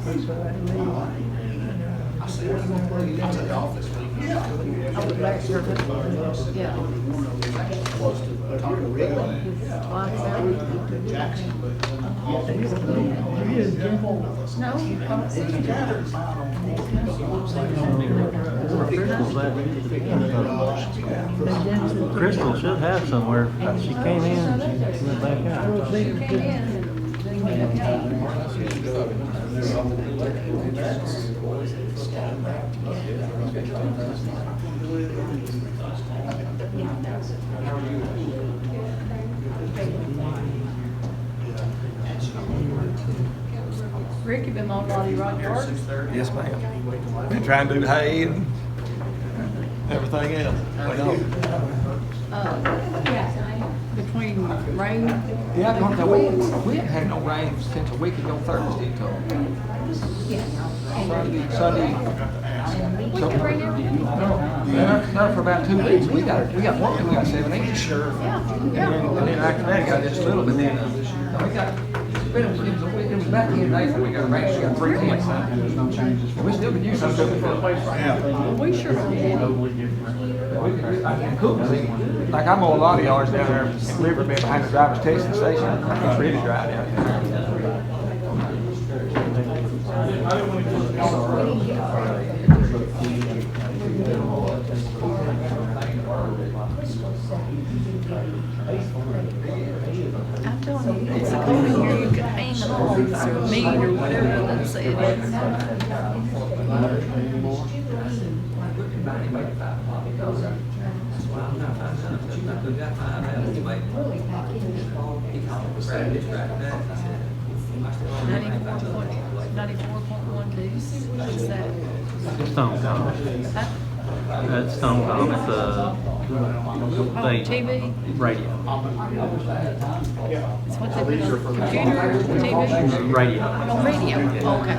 I said, what are you gonna play? I was at the office. Yeah. I was last year. Yeah. Close to talking to Rick. Jackson. No. Crystal should have somewhere. She came in and she went back out. Rick, you been on body right yard? Yes, ma'am. Been trying to do hay and everything else. Between rain. Yeah, we hadn't had no rain since a week ago Thursday until Sunday. We can rain every day. Not for about 2 weeks. We got one thing, we got 7 inches. Sure. Yeah. And then after that, got just a little bit. Then we got. It was about the end of April. We got rain. We got 3 tenths. There's no changes. We still been using them for a place right now. Well, we sure don't get any. Like I'm on a lot of yards down there in Riverbend behind the driver's testing station. It's really dry down there. I'm telling you, it's a coat in here you can hang on or meat or whatever they say it is. $94.1 dues. What's that? Stone Calm. Huh? That's Stone Calm. It's TV? radio. It's what they put on computer, TV? Radio. On radio, okay.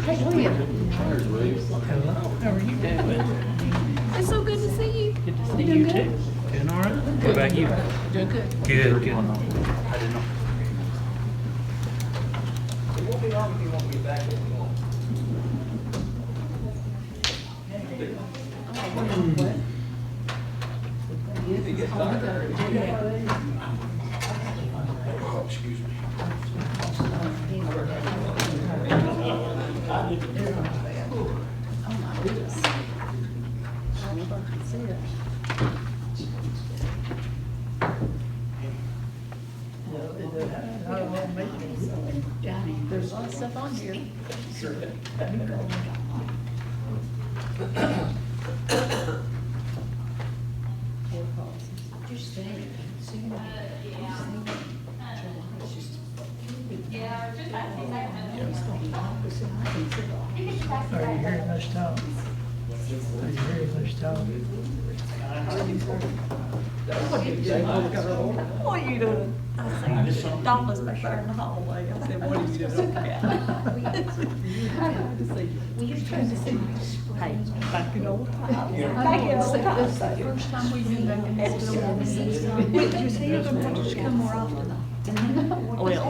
Hey, William. How are you doing? It's so good to see you. Good to see you too. Doing all right? What about you? Doing good. Good, good. I didn't know. We'll be on if you want to get back. Oh, excuse me. Oh my goodness. I never could see it. Johnny, there's a lot of stuff on here. Just saying, see Are you hearing us talk? Are you hearing us talk? What are you doing? I said, Donna's back there in the hallway. I said, what are you doing? We're trying to see. Hey, back in old times. Back in old times. This is the first time we've been back in this building. Did you see them? Why don't you come more often? Well,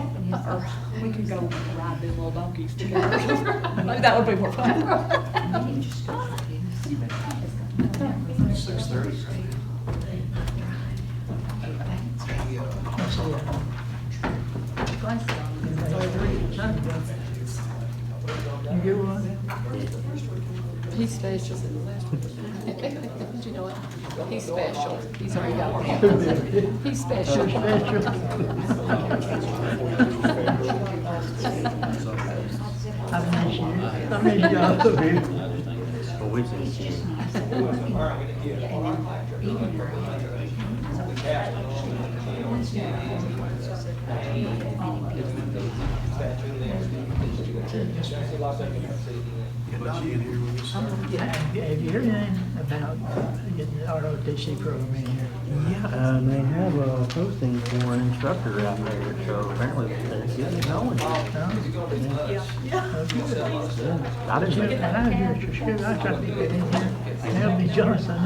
or we could go ride them little donkeys together. That would be more fun. 6:30. You get one? He's special. Did you know it? He's special. He's already got one. He's special. I miss you all of you. But we see. Have you heard anything about getting the ROTC program in here? Yeah, they have a posting for an instructor out there, so apparently they're getting it going. I didn't And know. I hear it's good. I tried to get in here. Melvin Johnson,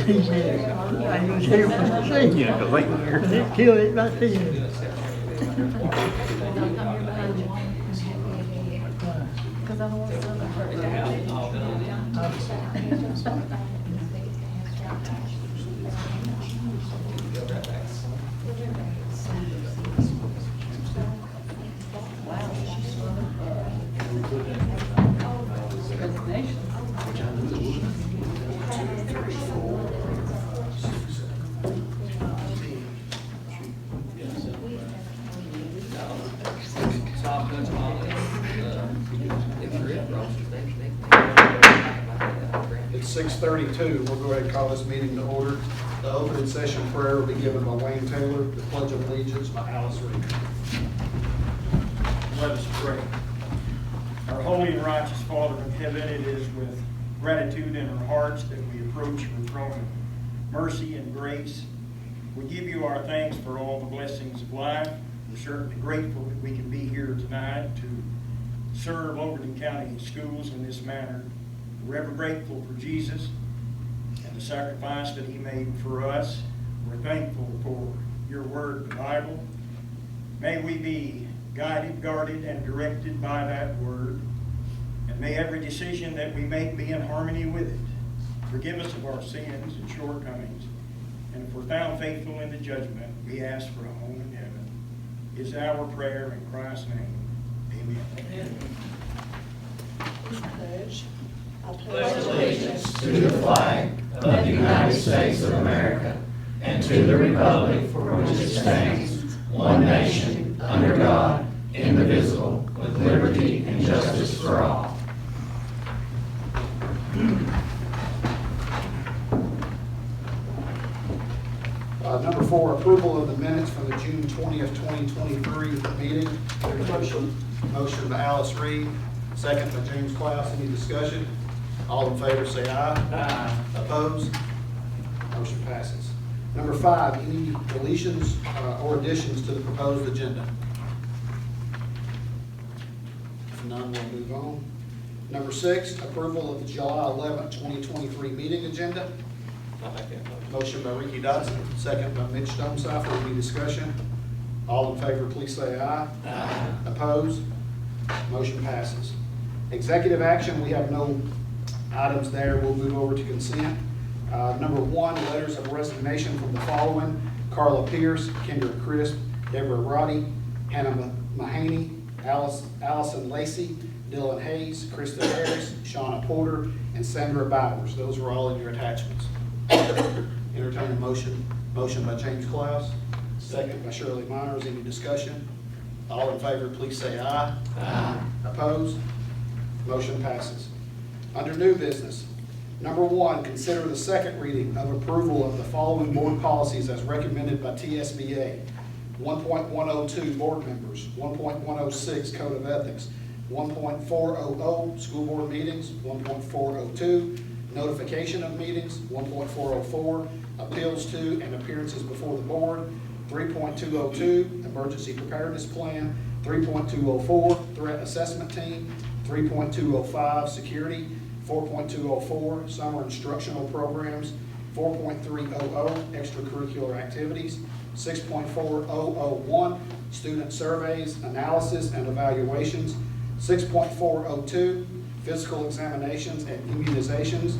he said, I was here for the thing. Yeah, 'cause they here. They killed it right there. Because I don't want to send It's 6:32. We'll go ahead and call this meeting to order. The opening session prayer will be given by Wayne Taylor. The Pledge of Allegiance by Alice Reed. Let us pray. Our holy and righteous Father in heaven, it is with gratitude in our hearts that we approach your throne of mercy and grace. We give you our thanks for all the blessings of life. We're certainly grateful that we can be here tonight to serve Overton County schools in this manner. We're ever grateful for Jesus and the sacrifice that he made for us. We're thankful for your word, the Bible. May we be guided, guarded, and directed by that word. And may every decision that we make be in harmony with it. Forgive us of our sins and shortcomings. And if we're found faithful in the judgment, we ask for a home in heaven. Is our prayer in Christ's name. Amen. I pledge allegiance to the flag of the United States of America and to the republic for which it stands, one nation, under God, indivisible, with liberty and justice for all. Number 4, approval of the minutes from the June 20th, 2023 meeting. Motion by Alice Reed, second by James Klaus. Any discussion? All in favor say aye. Aye. Opposed? Motion passes. Number 5, any deletions or additions to the proposed agenda? If none, we'll move on. Number 6, approval of the July 11th, 2023 meeting agenda. Motion by Ricky Dodson, second by Mitch Stonecipher. Any discussion? All in favor, please say aye. Aye. Opposed? Motion passes. Executive action, we have no items there. We'll move over to consent. Number 1, letters of resignation from the following: Carla Pierce, Kendra Crisp, Deborah Roddy, Hannah Mahaney, Allison Lacey, Dylan Hayes, Krista Harris, Shauna Porter, and Sandra Bowers. Those are all in your attachments. Entertain a motion. Motion by James Klaus, second by Shirley Miners. Any discussion? All in favor, please say aye. Aye. Opposed? Motion passes. Under new business, number 1, consider the second reading of approval of the following board policies as recommended by TSBA. 1.102 board members, 1.106 code of ethics, 1.400 school board meetings, 1.402 notification of meetings, 1.404 appeals to and appearances before the board, 3.202 emergency preparedness plan, 3.204 threat assessment team, 3.205 security, 4.204 summer instructional programs, 4.300 extracurricular activities, 6.4001 student surveys, analysis, and evaluations, 6.402 physical examinations and immunizations,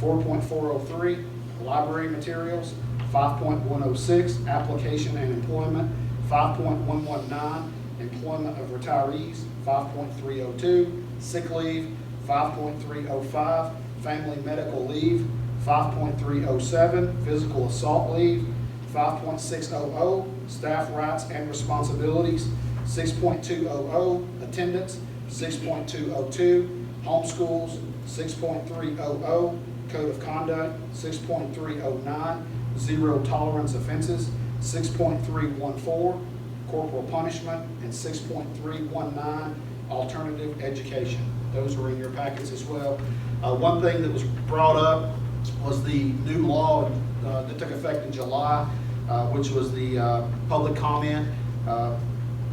4.403 library materials, 5.106 application and employment, 5.119 employment of retirees, 5.302 sick leave, 5.305 family medical leave, 5.307 physical assault leave, 5.600 staff rights and responsibilities, 6.200 attendance, 6.202 homeschools, 6.300 code of conduct, 6.309 zero tolerance offenses, 6.314 corporal punishment, and 6.319 alternative education. Those are in your packets as well. One thing that was brought up was the new law that took effect in July, which was the public comment.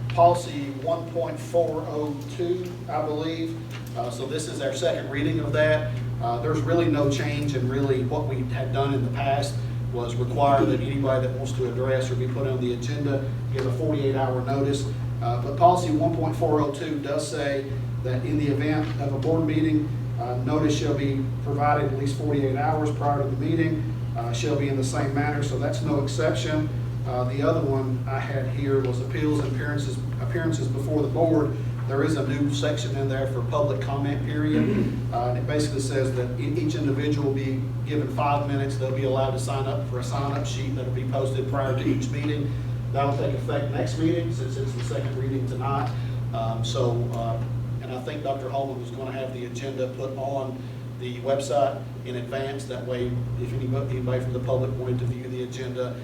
Policy 1.402, I believe. So this is our second reading of that. There's really no change, and really what we had done in the past was require that anybody that wants to address or be put on the agenda give a 48-hour notice. But policy 1.402 does say that in the event of a board meeting, notice shall be provided at least 48 hours prior to the meeting, shall be in the same manner, so that's no exception. The other one I had here was appeals and appearances before the board. There is a new section in there for public comment period. And it basically says that each individual will be given 5 minutes. They'll be allowed to sign up for a sign-up sheet that'll be posted prior to each meeting. That'll take effect next meeting, since it's the second reading tonight. And I think Dr. Holman was going to have the agenda put on the website in advance. That way, if anybody from the public wanted to view the agenda,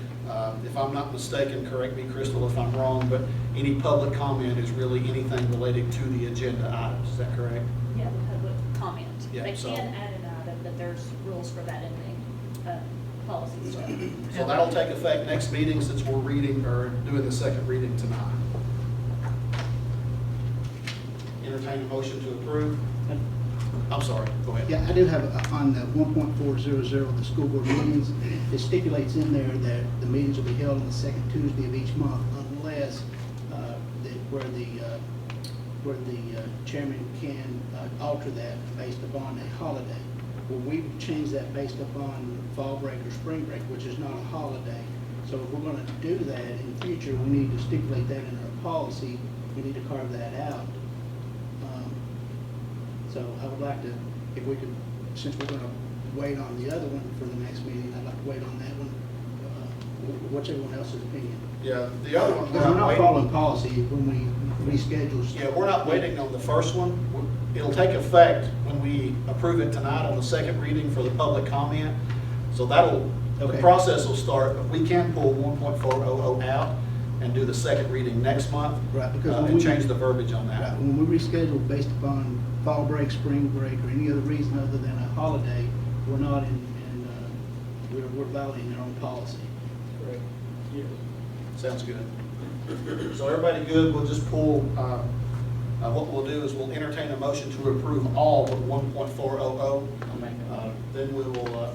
if I'm not mistaken, correct me, Crystal, if I'm wrong, but any public comment is really anything related to the agenda items. Is that correct? Yeah, the public comment. Yeah, They so- can add an item, but there's rules for that in the policy as well. So that'll take effect next meeting, since we're reading or doing the second reading tonight. Entertain a motion to approve. I'm sorry, go ahead. Yeah, I do have, on the 1.400, the school board meetings, it stipulates in there that the meetings will be held on the second Tuesday of each month, unless where the chairman can alter that based upon a holiday. Well, we changed that based upon fall break or spring break, which is not a holiday. So if we're going to do that in the future, we need to stipulate that in our policy. We need to carve that out. So I would like to, if we could, since we're going to wait on the other one for the next meeting, I'd like to wait on that one. What's everyone else's opinion? Yeah, the other one, Because we're not following policy when we reschedule. Yeah, we're not waiting on the first one. It'll take effect when we approve it tonight on the second reading for the public comment. So the Okay. process will start. We can pull 1.400 out and do the second reading next month. Right, because when And we- change the verbiage on Right, that. when we reschedule based upon fall break, spring break, or any other reason other than a holiday, we're not we're violating our own policy. Correct. Yes. Sounds good. So everybody good? We'll just pull, what we'll do is we'll entertain a motion to approve all of 1.400. Then we will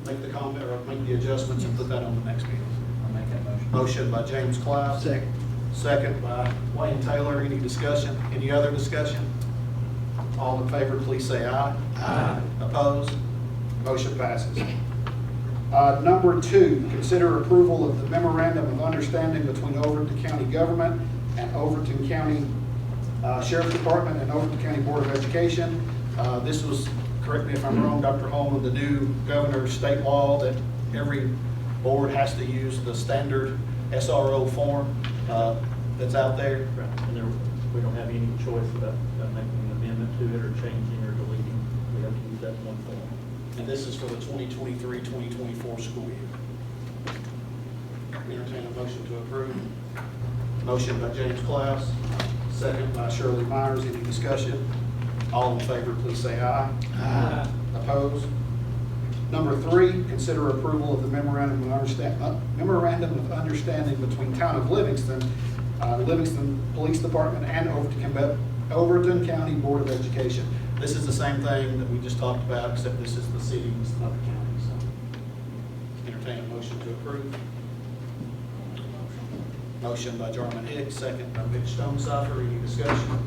make the comment or make the adjustments and put that on the next meeting. I'll make that motion. Motion by James Cloud. Second. Second by Wayne Taylor. Any discussion? Any other discussion? All in favor, please say aye. Aye. Opposed? Motion passes. Number 2, consider approval of the memorandum of understanding between Overton County Government and Overton County Sheriff's Department and Overton County Board of Education. This was, correct me if I'm wrong, Dr. Holman, the new governor's state law that every board has to use the standard SRO form that's out there. Right, and there, we don't have any choice about making an amendment to it or changing or deleting. We have to use that one form. And this is for the 2023-2024 school year. Entertain a motion to approve. Motion by James Klaus, second by Shirley Myers. Any discussion? All in favor, please say aye. Aye. Opposed? Number 3, consider approval of the memorandum of understanding between Town of Livingston, Livingston Police Department, and Overton County Board of Education. This is the same thing that we just talked about, except this is the city, it's not the county. So, entertain a motion to approve. Motion by Jarman Hicks, second by Mitch Stonecipher. Any discussion?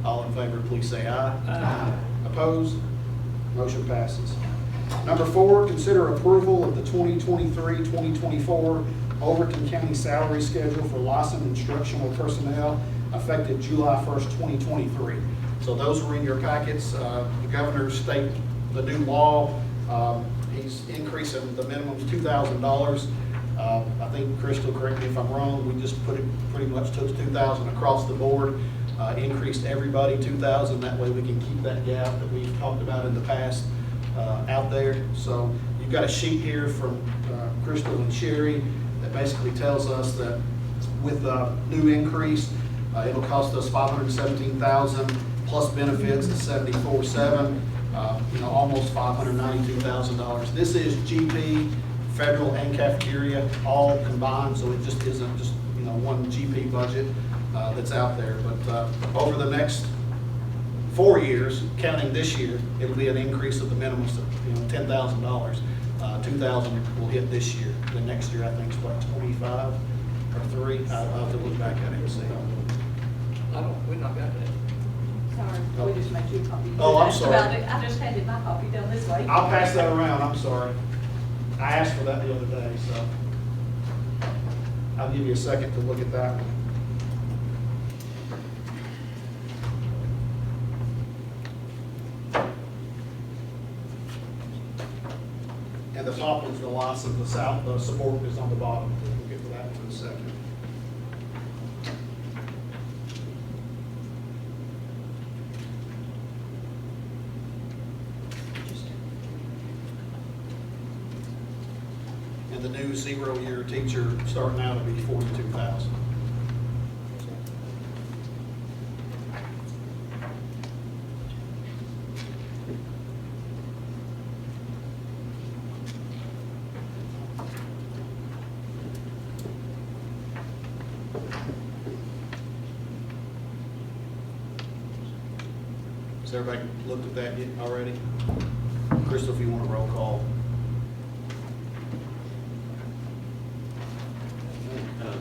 All in favor, please say aye. Aye. Opposed? Motion passes. Number 4, consider approval of the 2023-2024 Overton County salary schedule for licensed instructional personnel effective July 1st, 2023. So those were in your packets. The governor stated the new law. He's increasing the minimum to $2,000. I think, Crystal, correct me if I'm wrong, we just pretty much took $2,000 across the board, increased everybody $2,000. That way we can keep that gap that we've talked about in the past out there. So you've got a sheet here from Crystal and Sherry that basically tells us that with the new increase, it'll cost us $517,000 plus benefits to $74,700. Almost $592,000. This is GP, federal, and cafeteria all combined, so it just isn't just one GP budget that's out there. But over the next 4 years, counting this year, it'll be an increase of the minimum of $10,000. $2,000 will hit this year. The next year, I think, is what, 25? or 3? I'll have to look back at it and see. We're not got that. Sorry, we just made you a copy. Oh, I'm That's sorry. about it. I just handed my copy down this way. I'll pass that around, I'm sorry. I asked for that the other day, so I'll give you a second to look at that one. And the top one's the license, the south, the support is on the bottom. We'll get to that in a second. And the new 0-year teacher starting out will be 42,000. Has everybody looked at that yet already? Crystal, if you want a roll call.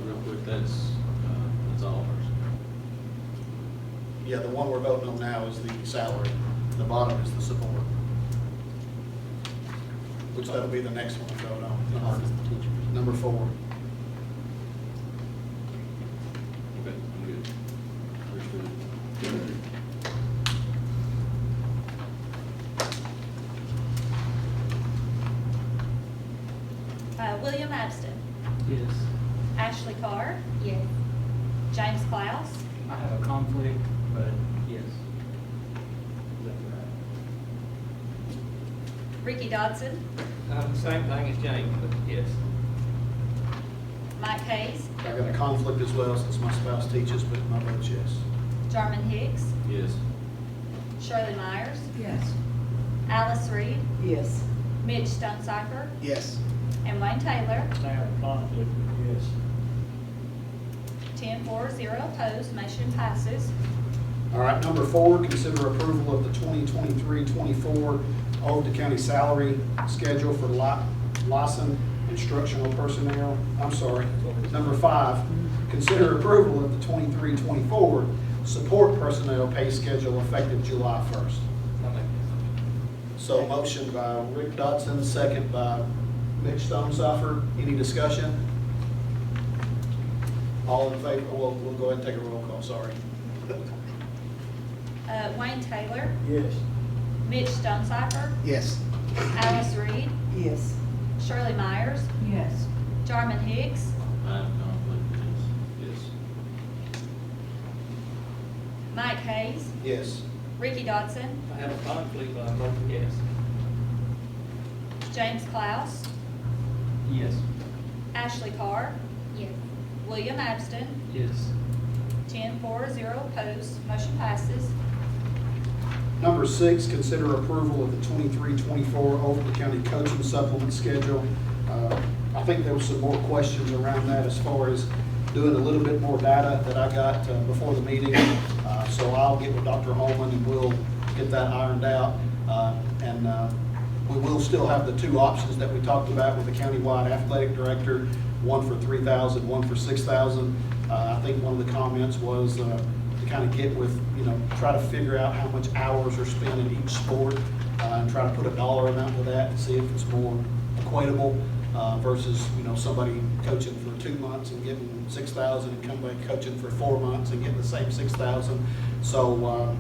Real quick, that's all ours. Yeah, the one we're voting on now is the salary. The bottom is the support. Which that'll be the next one to vote on. Number 4. Okay, I'm good. Understood. William Abston, Yes. Ashley Carr, Yes. James Klaus, I have a conflict, but yes. Ricky Dodson, Same thing as James, but yes. Mike Hayes, I got a conflict as well since my spouse teaches, but my vote's yes. Jarman Hicks, Yes. Shirley Myers, Yes. Alice Reed, Yes. Mitch Stonecipher, Yes. and Wayne Taylor. I have a conflict, yes. 10-4, 0 opposed, motion passes. All right, number 4, consider approval of the 2023-24 Overton County salary schedule for licensed instructional personnel. I'm sorry. Number 5, consider approval of the 23-24 support personnel pay schedule effective July 1st. So motion by Rick Dodson, second by Mitch Stonecipher. Any discussion? All in favor? We'll go ahead and take a roll call, sorry. Wayne Taylor, Yes. Mitch Stonecipher, Yes. Alice Reed, Yes. Shirley Myers, Yes. Jarman Hicks, I have conflict, yes. Mike Hayes, Yes. Ricky Dodson, I have a conflict, but I'm voting yes. James Klaus, Yes. Ashley Carr, Yes. William Abston, Yes. 10-4, 0 opposed, motion passes. Number 6, consider approval of the 23-24 Overton County coaching supplement schedule. I think there was some more questions around that as far as doing a little bit more data that I got before the meeting. So I'll get with Dr. Holman and we'll get that ironed out. And we will still have the 2 options that we talked about with the countywide athletic director, one for $3,000, one for $6,000. I think one of the comments was to kind of get with, try to figure out how much hours are spent in each sport and try to put a dollar amount to that and see if it's more equatable versus, somebody coaching for 2 months and getting $6,000 and come back coaching for 4 months and getting the same $6,000. So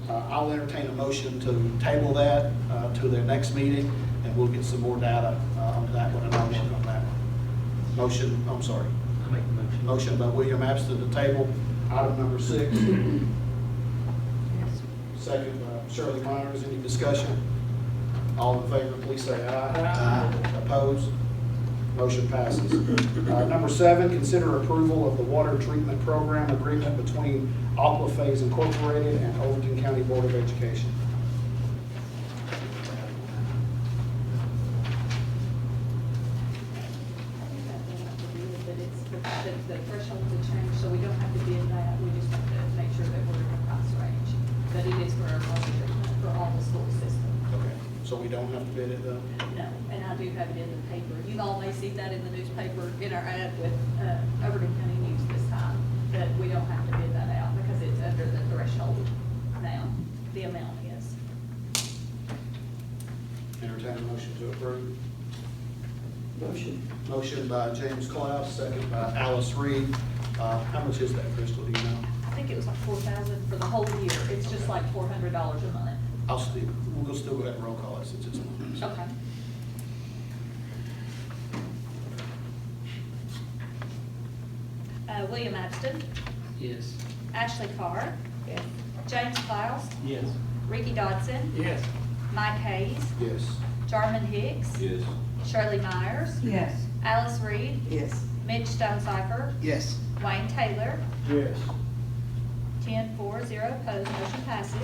I'll entertain a motion to table that to their next meeting and we'll get some more data on that one and I'll work on that one. Motion, I'm sorry. I make the motion. Motion by William Abston to table item number 6. Yes. Second by Shirley Myers. Any discussion? All in favor, please say aye. Aye. Opposed? Motion passes. Number 7, consider approval of the water treatment program agreement between Aquaphase Incorporated and Overton County Board of Education. But it's, the thresholds have changed, so we don't have to bid that, we just have to make sure that we're in the price range. But it is for our water treatment for all the school system. Okay. So we don't have to bid it though? No, and I do have it in the paper. You all may see that in the newspaper in our ad with Overton County News this time, that we don't have to bid that out because it's under the threshold now, the amount is. Entertain a motion to approve. Motion. Motion by James Clouse, second by Alice Reed. How much is that, Crystal, do you know? I think it was like 4,000 for the whole year. It's just like $400 a month. We'll still go ahead and roll call it since it's. Okay. William Abston, Yes. Ashley Carr. Yes. James Clouse, Yes. Ricky Dodson, Yes. Mike Hayes, Yes. Jarman Hicks, Yes. Shirley Myers, Yes. Alice Reed, Yes. Mitch Stonecipher, Yes. Wayne Taylor, Yes. 10-4, 0 opposed, motion passes.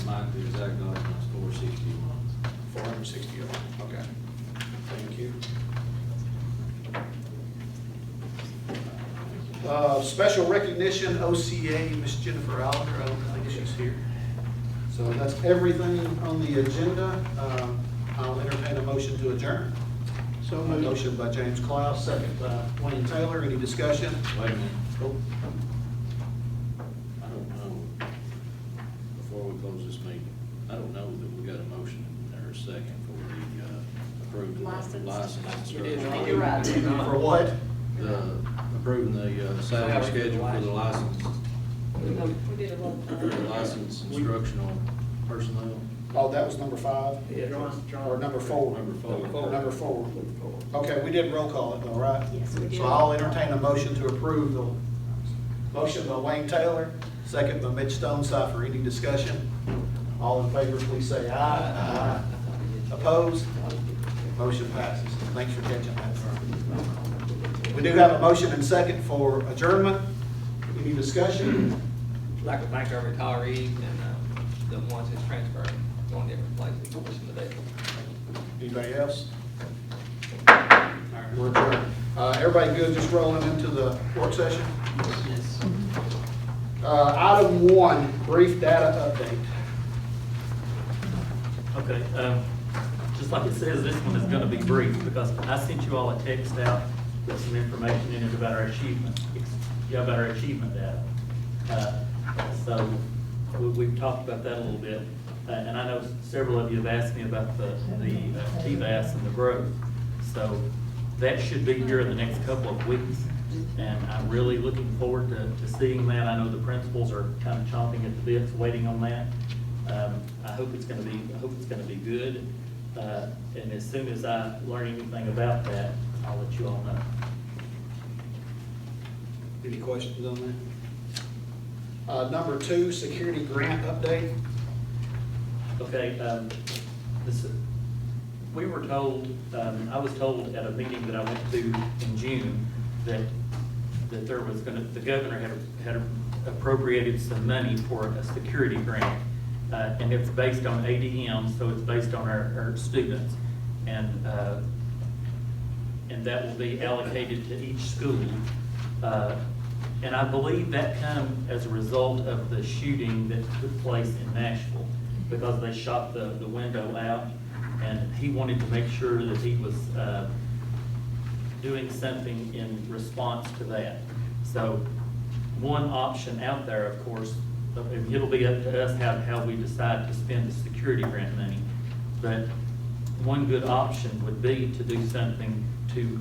Mike, the exact number is 460 a month. 460, okay. Thank you. Special recognition, OCA, Miss Jennifer Alger, I don't think she's here. So that's everything on the agenda. I'll entertain a motion to adjourn. So A moved. motion by James Clouse, second by Wayne Taylor. Any discussion? Wait a minute, Oh, I don't know, before we close this meeting, I don't know that we got a motion or a second for the approved License. license. It is wrong. You're right. for what? The, approving the salary schedule for the license, We did a roll call. the license instructional personnel. Oh, that was number 5? Or number 4? Number 4. Number 4. Okay, we did roll call it though, right? Yes, we did. So I'll entertain a motion to approve the motion by Wayne Taylor, second by Mitch Stonecipher. Any discussion? All in favor, please say aye. Aye. Opposed? Motion passes. Thanks for catching that. We do have a motion and second for adjournment. Any discussion? I'd like to thank our retirees and the ones that's transferring, going different places, wishing the day. Anybody else? All right, we're adjourned. Everybody good, just rolling into the work session? Yes. Item 1, brief data update. Okay, just like it says, this one is gonna be brief, because I sent you all a text out with some information in it about our achievement, about our achievement data. So, we've talked about that a little bit, and I know several of you have asked me about the TVAS and the growth. So, that should be here in the next couple of weeks, and I'm really looking forward to seeing that. I know the principals are kind of chomping at the bits, waiting on that. I hope it's gonna be good, and as soon as I learn anything about that, I'll let you all know. Any questions on that? Number 2, security grant update. Okay, we were told, I was told at a meeting that I went to in June, that there was the governor had appropriated some money for a security grant. And it's based on ADM, so it's based on our students. And that will be allocated to each school. And I believe that come as a result of the shooting that took place in Nashville, because they shot the window out, and he wanted to make sure that he was doing something in response to that. So one option out there, of course, it'll be up to us how we decide to spend the security grant money. But one good option would be to do something to,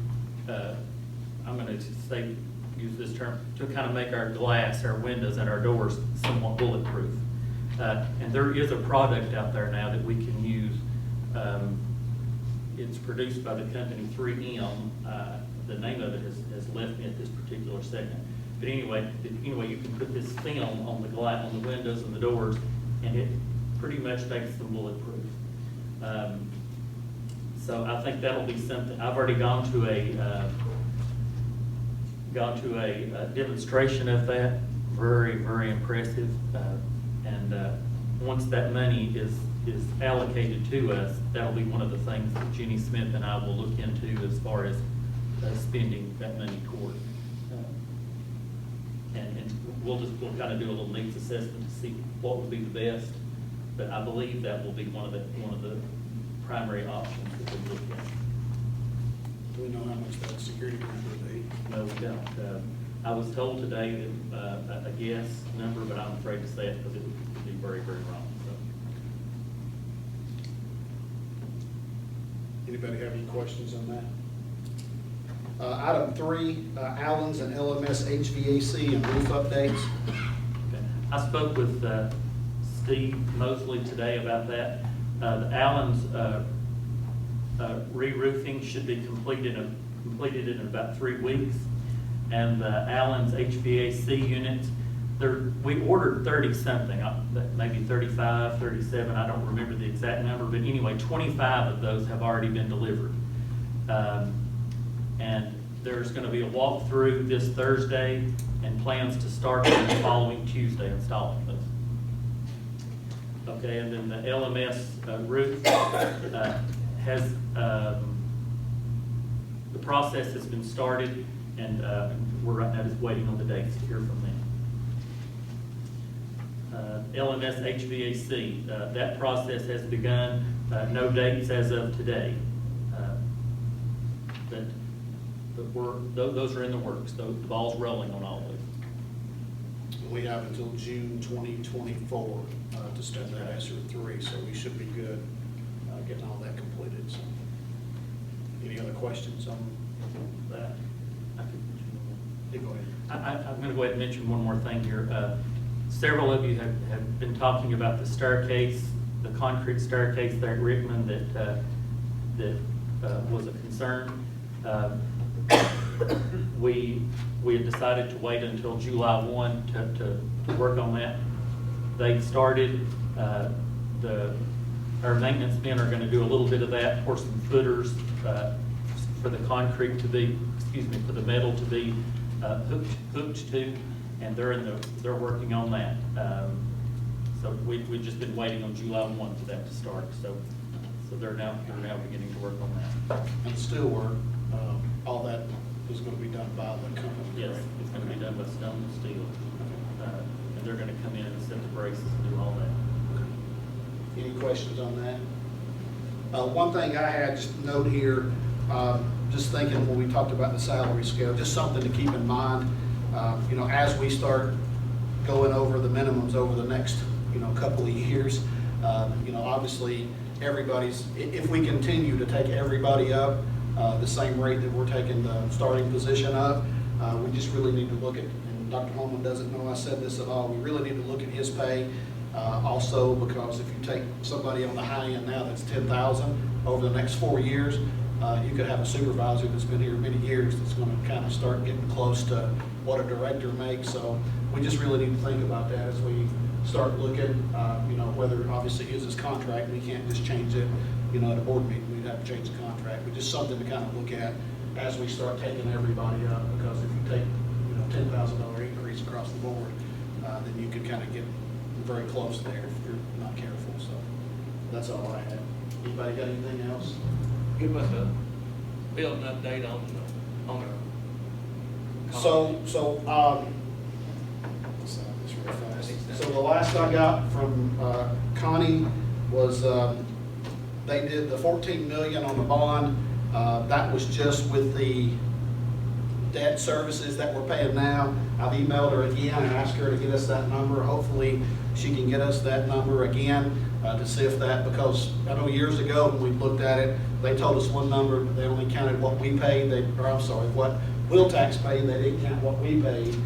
I'm gonna use this term, to kind of make our glass, our windows, and our doors somewhat bulletproof. And there is a product out there now that we can use. It's produced by the company 3M. The name of it has left me at this particular second. But anyway, you can put this film on the glass, on the windows and the doors, and it pretty much makes them bulletproof. So I think that'll be something. I've already gone to a demonstration of that. Very, very impressive. And once that money is allocated to us, that'll be one of the things that Jenny Smith and I will look into as far as spending that money toward. And we'll kind of do a little needs assessment to see what would be the best. But I believe that will be one of the primary options that we looked at. Do we know how much that security grant would be? No, we don't. I was told today that, a guess number, but I'm afraid to say it because it would be very, very wrong, so. Anybody have any questions on that? Item 3, Allen's and LMS HVAC and roof updates. Okay. I spoke with Steve Mosley today about that. The Allen's re-roofing should be completed in about 3 weeks. And the Allen's HVAC units, we ordered 30-something, maybe 35, 37, I don't remember the exact number, but anyway, 25 of those have already been delivered. And there's going to be a walkthrough this Thursday and plans to start on the following Tuesday installing those. Okay, and then the LMS roof has, the process has been started, and we're right now just waiting on the dates to hear from them. LMS HVAC, that process has begun, no dates as of today. But those are in the works. The ball's rolling on all of those. We have until June 2024 to start that ESSER 3, so we should be good getting all that completed. So, any other questions on that? Yeah, go ahead. I'm going to go ahead and mention one more thing here. Several of you have been talking about the staircase, the concrete staircase there at Rickman that was a concern. We had decided to wait until July 1 to work on that. They started, our maintenance men are going to do a little bit of that, pour some footers for the concrete to be, for the metal to be hooked to, and they're working on that. So we've just been waiting on July 1 for that to start. So they're now beginning to work on that. And steel work, all that is going to be done by the company. Yes, correct? it's going to be done by Stone and Steel, and they're going to come in and set the braces and do all that. Any questions on that? One thing I had, just note here, just thinking when we talked about the salary scale, just something to keep in mind, as we start going over the minimums over the next, couple of years, obviously everybody's, if we continue to take everybody up the same rate that we're taking the starting position up, we just really need to look at, and Dr. Holman doesn't know I said this at all, we really need to look at his pay. Also, because if you take somebody on the high end now that's 10,000 over the next 4 years, you could have a supervisor that's been here many years that's going to kind of start getting close to what a director makes. So we just really need to think about that as we start looking, whether obviously his contract, we can't just change it, at a board meeting, we'd have to change the contract, but just something to kind of look at as we start taking everybody up, because if you take, $10,000 increase across the board, then you could kind of get very close there if you're not careful. So that's all I have. Anybody got anything else? Give us a building update on our. Let's stop this real fast. So the last I got from Connie was they did the $14 million on the bond. That was just with the debt services that we're paying now. I've emailed her again and asked her to get us that number. Hopefully she can get us that number again to see if that, because I know years ago when we looked at it, they told us one number, but they only counted what we paid, what wheel tax paid, they didn't count what we paid.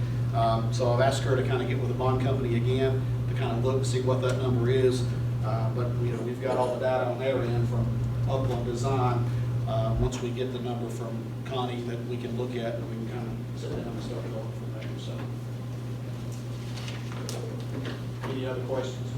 So I've asked her to kind of get with the bond company again to kind of look and see what that number is. But we've got all the data on their end from Upland Design. Once we get the number from Connie that we can look at, and we can kind of sit down and start going from there. So, any other questions?